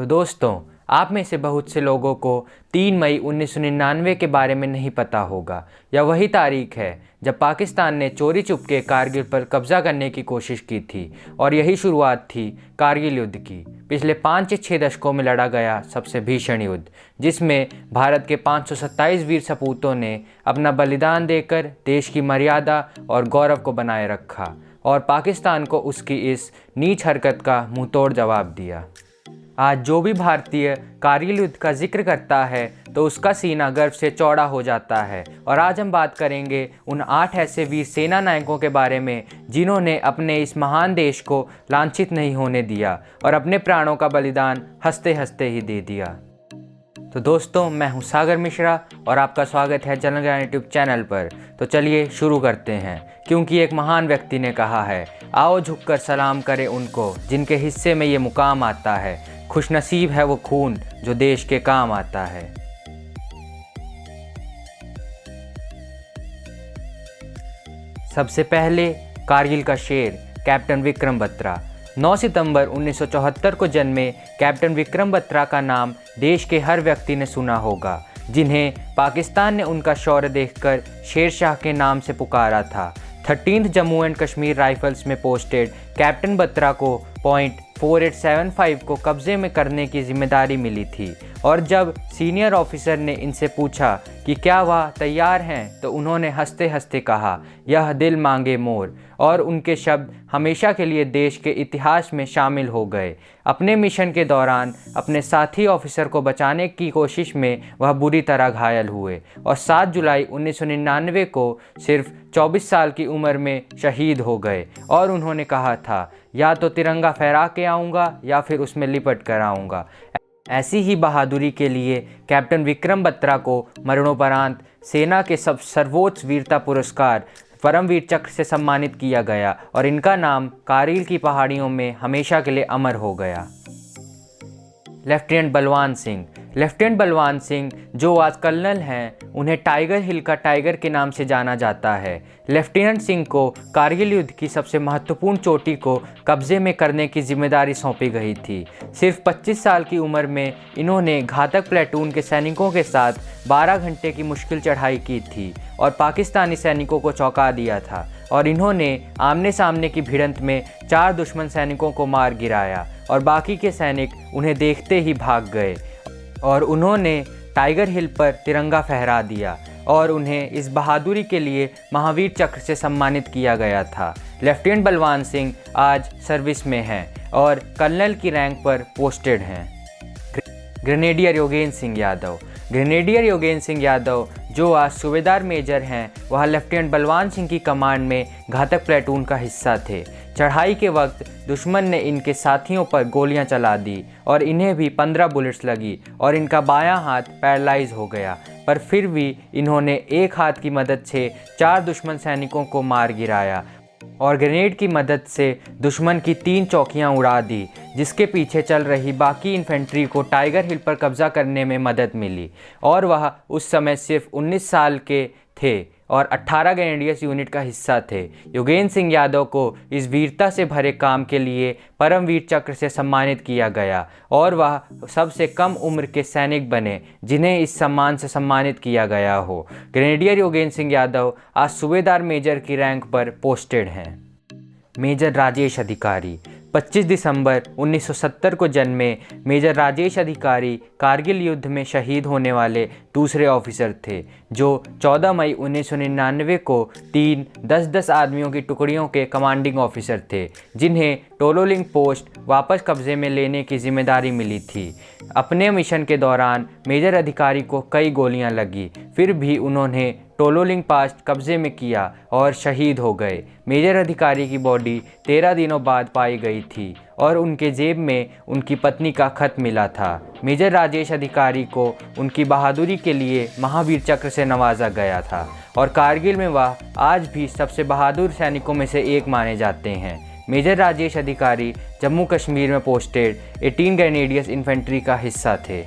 तो दोस्तों, आप में से बहुत से लोगों को 3 मई 1999 के बारे में नहीं पता होगा। यह वही तारीख है जब पाकिस्तान ने चोरी चुपके कारगिल पर कब्जा करने की कोशिश की थी और यही शुरुआत थी कारगिल युद्ध की। पिछले 5 से 6 दशकों में लड़ा गया सबसे भीषण युद्ध, जिसमें भारत के 527 वीर सपूतों ने अपना बलिदान देकर देश की मर्यादा और गौरव को बनाए रखा और पाकिस्तान को उसकी इस नीच हरकत का मुंहतोड़ जवाब दिया। आज जो भी भारतीय कारगिल युद्ध का जिक्र करता है तो उसका सीना गर्व से चौड़ा हो जाता है। और आज हम बात करेंगे उन 8 ऐसे वीर सेना नायकों के बारे में जिन्होंने अपने इस महान देश को लांछित नहीं होने दिया और अपने प्राणों का बलिदान हंसते हंसते ही दे दिया। तो दोस्तों, मैं हूं सागर मिश्रा और आपका स्वागत है जनरल ज्ञान यूट्यूब चैनल पर। तो चलिए शुरू करते हैं, क्योंकि एक महान व्यक्ति ने कहा है, आओ झुककर सलाम करें उनको जिनके हिस्से में ये मुकाम आता है। खुशनसीब है वो खून जो देश के काम आता है। सबसे पहले कारगिल का शेर कैप्टन विक्रम बत्रा। 9 सितंबर 1974 को जन्मे कैप्टन विक्रम बत्रा का नाम देश के हर व्यक्ति ने सुना होगा, जिन्हें पाकिस्तान ने उनका शौर्य देखकर शेरशाह के नाम से पुकारा था। 13th Jammu and Kashmir rifles में पोस्टेड कैप्टन बत्रा को .4875 को कब्जे में करने की जिम्मेदारी मिली थी और जब सीनियर ऑफिसर ने इनसे पूछा कि क्या वह तैयार हैं, तो उन्होंने हंसते हंसते कहा, यह दिल मांगे मोर, और उनके शब्द हमेशा के लिए देश के इतिहास में शामिल हो गए। अपने मिशन के दौरान अपने साथी ऑफिसर को बचाने की कोशिश में वह बुरी तरह घायल हुए और 7 जुलाई 1999 को सिर्फ 24 साल की उम्र में शहीद हो गए। और उन्होंने कहा था, या तो तिरंगा फहरा के आऊँगा या फिर उसमें लिपट कर आऊँगा। ऐसी ही बहादुरी के लिए कैप्टन विक्रम बत्रा को मरणोपरांत सेना के सर्वोच्च वीरता पुरस्कार परमवीर चक्र से सम्मानित किया गया और इनका नाम कारगिल की पहाड़ियों में हमेशा के लिए अमर हो गया। लेफ्टिनेंट बलवान सिंह। लेफ्टिनेंट बलवान सिंह जो आज कर्नल हैं, उन्हें टाइगर हिल का टाइगर के नाम से जाना जाता है। लेफ्टिनेंट सिंह को कारगिल युद्ध की सबसे महत्वपूर्ण चोटी को कब्जे में करने की जिम्मेदारी सौंपी गई थी। सिर्फ 25 साल की उम्र में इन्होंने घातक प्लेटून के सैनिकों के साथ 12 घंटे की मुश्किल चढ़ाई की थी और पाकिस्तानी सैनिकों को चौंका दिया था। और इन्होंने आमने सामने की भिड़ंत में 4 दुश्मन सैनिकों को मार गिराया और बाकी के सैनिक उन्हें देखते ही भाग गए और उन्होंने टाइगर हिल पर तिरंगा फहरा दिया और उन्हें इस बहादुरी के लिए महावीर चक्र से सम्मानित किया गया था। लेफ्टिनेंट बलवान सिंह आज सर्विस में हैं और कर्नल की रैंक पर पोस्टेड हैं। ग्रेनेडियर योगेंद्र सिंह यादव। ग्रेनेडियर योगेंद्र सिंह यादव जो आज सूबेदार मेजर हैं, वह लेफ्टिनेंट बलवान सिंह की कमांड में घातक प्लेटून का हिस्सा थे। चढ़ाई के वक्त दुश्मन ने इनके साथियों पर गोलियां चला दी और इन्हें भी 15 बुलेट्स लगी और इनका बायां हाथ पैरालाइज हो गया, पर फिर भी इन्होंने एक हाथ की मदद से 4 दुश्मन सैनिकों को मार गिराया और ग्रेनेड की मदद से दुश्मन की 3 चौकियां उड़ा दी, जिसके पीछे चल रही बाकी इन्फेंट्री को टाइगर हिल पर कब्जा करने में मदद मिली। और वह उस समय सिर्फ 19 साल के थे और 18 ग्रेनेडियर्स यूनिट का हिस्सा थे। योगेंद्र सिंह यादव को इस वीरता से भरे काम के लिए परमवीर चक्र से सम्मानित किया गया और वह सबसे कम उम्र के सैनिक बने जिन्हें इस सम्मान से सम्मानित किया गया हो। ग्रेनेडियर योगेंद्र सिंह यादव आज सूबेदार मेजर की रैंक पर पोस्टेड हैं। मेजर राजेश अधिकारी। 25 दिसंबर 1970 को जन्मे मेजर राजेश अधिकारी कारगिल युद्ध में शहीद होने वाले दूसरे ऑफिसर थे, जो 14 मई 1999 को 3 10-10 आदमियों की टुकड़ियों के कमांडिंग ऑफिसर थे, जिन्हें टोलोलिंग पोस्ट वापस कब्जे में लेने की जिम्मेदारी मिली थी। अपने मिशन के दौरान मेजर अधिकारी को कई गोलियां लगी, फिर भी उन्होंने टोलोलिंग पास कब्जे में किया और शहीद हो गए। मेजर अधिकारी की बॉडी 13 दिनों बाद पाई गई थी और उनके जेब में उनकी पत्नी का खत मिला था। मेजर राजेश अधिकारी को उनकी बहादुरी के लिए महावीर चक्र से नवाजा गया था और कारगिल में वह आज भी सबसे बहादुर सैनिकों में से एक माने जाते हैं। मेजर राजेश अधिकारी जम्मू कश्मीर में पोस्टेड 18 ग्रेनेडियर्स इन्फेंट्री का हिस्सा थे।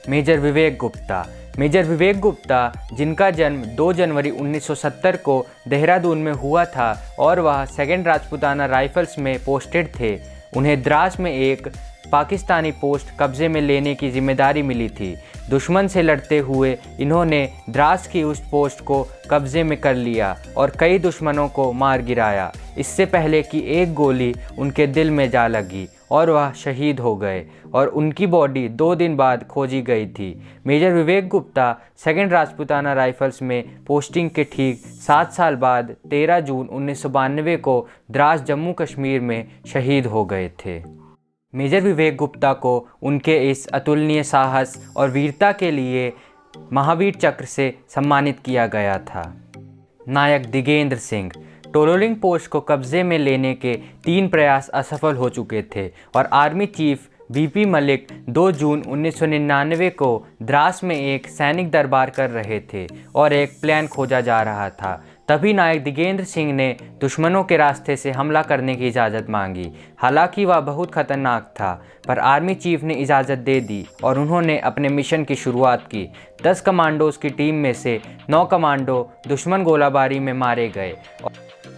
मेजर विवेक गुप्ता। मेजर विवेक गुप्ता, जिनका जन्म 2 जनवरी 1970 को देहरादून में हुआ था और वह 2nd राजपूताना राइफल्स में पोस्टेड थे, उन्हें द्रास में एक पाकिस्तानी पोस्ट कब्जे में लेने की जिम्मेदारी मिली थी। दुश्मन से लड़ते हुए इन्होंने द्रास की उस पोस्ट को कब्जे में कर लिया और कई दुश्मनों को मार गिराया, इससे पहले कि एक गोली उनके दिल में जा लगी और वह शहीद हो गए और उनकी बॉडी 2 दिन बाद खोजी गई थी। मेजर विवेक गुप्ता 2nd राजपूताना राइफल्स में पोस्टिंग के ठीक 7 साल बाद 13 जून 1992 को द्रास जम्मू कश्मीर में शहीद हो गए थे। मेजर विवेक गुप्ता को उनके इस अतुलनीय साहस और वीरता के लिए महावीर चक्र से सम्मानित किया गया था। नायक दिगेंद्र सिंह। टोलोलिंग पोस्ट को कब्जे में लेने के 3 प्रयास असफल हो चुके थे और आर्मी चीफ बीपी मलिक 2 जून 1999 को द्रास में एक सैनिक दरबार कर रहे थे और एक प्लान खोजा जा रहा था। तभी नायक दिगेंद्र सिंह ने दुश्मनों के रास्ते से हमला करने की इजाज़त मांगी। हालांकि वह बहुत खतरनाक था, पर आर्मी चीफ ने इजाज़त दे दी और उन्होंने अपने मिशन की शुरुआत की। 10 कमांडोज की टीम में से 9 कमांडो दुश्मन गोलाबारी में मारे गए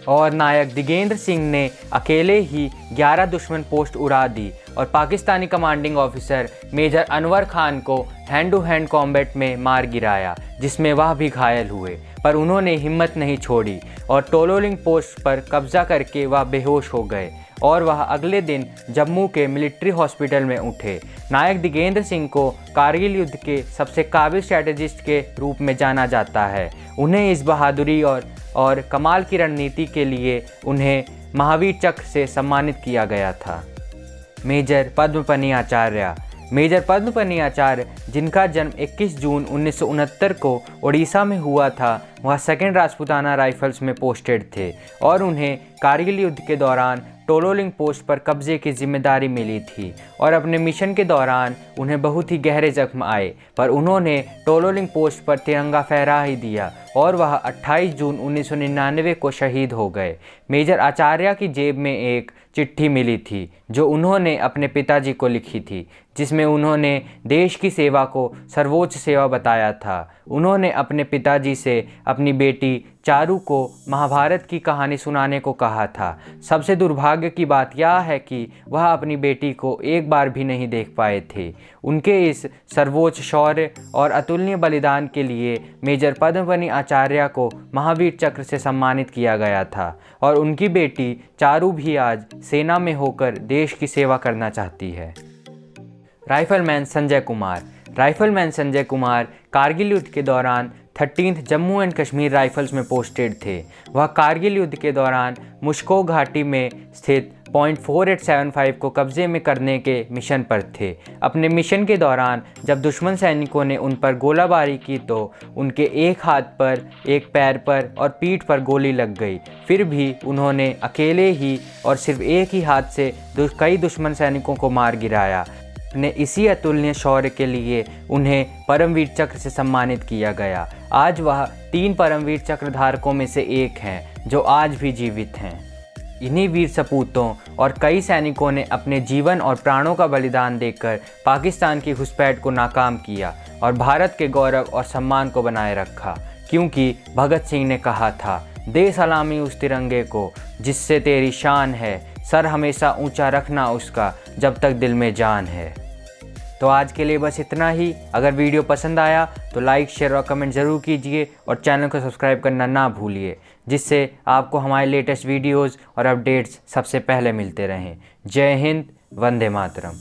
और नायक दिगेंद्र सिंह ने अकेले ही 11 दुश्मन पोस्ट उड़ा दी और Pakistani commanding officer major Anwar Khan को हैंड टू हैंड कॉम्बैट में मार गिराया, जिसमें वह भी घायल हुए। पर उन्होंने हिम्मत नहीं छोड़ी और टोलोलिंग पोस्ट पर कब्जा करके वह बेहोश हो गए और वह अगले दिन जम्मू के मिलिट्री हॉस्पिटल में उठे। नायक दिगेंद्र सिंह को कारगिल युद्ध के सबसे काबिल स्ट्रैटेजिस्ट के रूप में जाना जाता है। उन्हें इस बहादुरी और कमाल की रणनीति के लिए उन्हें महावीर चक्र से सम्मानित किया गया था। मेजर पद्मपनी आचार्य। मेजर पद्मपनी आचार्य, जिनका जन्म 21 जून 1969 को ओडिशा में हुआ था, वह 2nd राजपूताना राइफल्स में पोस्टेड थे और उन्हें कारगिल युद्ध के दौरान टोलोलिंग पोस्ट पर कब्जे की जिम्मेदारी मिली थी और अपने मिशन के दौरान उन्हें बहुत ही गहरे जख्म आए, पर उन्होंने टोलोलिंग पोस्ट पर तिरंगा फहरा ही दिया और वह 28 जून 1999 को शहीद हो गए। मेजर आचार्य की जेब में एक चिट्ठी मिली थी जो उन्होंने अपने पिताजी को लिखी थी, जिसमें उन्होंने देश की सेवा को सर्वोच्च सेवा बताया था। उन्होंने अपने पिताजी से अपनी बेटी चारू को महाभारत की कहानी सुनाने को कहा था। सबसे दुर्भाग्य की बात यह है कि वह अपनी बेटी को एक बार भी नहीं देख पाए थे। उनके इस सर्वोच्च शौर्य और अतुलनीय बलिदान के लिए मेजर पद्मपनी आचार्य को महावीर चक्र से सम्मानित किया गया था और उनकी बेटी चारू भी आज सेना में होकर देश की सेवा करना चाहती है। राइफलमैन संजय कुमार। राइफलमैन संजय कुमार कारगिल युद्ध के दौरान 13th Jammu and Kashmir rifles में पोस्टेड थे। वह कारगिल युद्ध के दौरान मुश्को घाटी में स्थित .4875 को कब्जे में करने के मिशन पर थे। अपने मिशन के दौरान जब दुश्मन सैनिकों ने उन पर गोलाबारी की तो उनके एक हाथ पर, एक पैर पर और पीठ पर गोली लग गई। फिर भी उन्होंने अकेले ही और सिर्फ एक ही हाथ से कई दुश्मन सैनिकों को मार गिराया। ने इसी अतुलनीय शौर्य के लिए उन्हें परमवीर चक्र से सम्मानित किया गया। आज वह 3 परमवीर चक्र धारकों में से एक हैं जो आज भी जीवित हैं। इन्हीं वीर सपूतों और कई सैनिकों ने अपने जीवन और प्राणों का बलिदान देकर पाकिस्तान की घुसपैठ को नाकाम किया और भारत के गौरव और सम्मान को बनाए रखा, क्योंकि भगत सिंह ने कहा था, दे सलामी उस तिरंगे को जिससे तेरी शान है, सर हमेशा ऊंचा रखना उसका जब तक दिल में जान है। तो आज के लिए बस इतना ही। अगर वीडियो पसंद आया तो लाइक, शेयर और कमेंट ज़रूर कीजिए और चैनल को सब्सक्राइब करना ना भूलिए, जिससे आपको हमारे लेटेस्ट वीडियोज़ और अपडेट्स सबसे पहले मिलते रहें। जय हिंद, वंदे मातरम।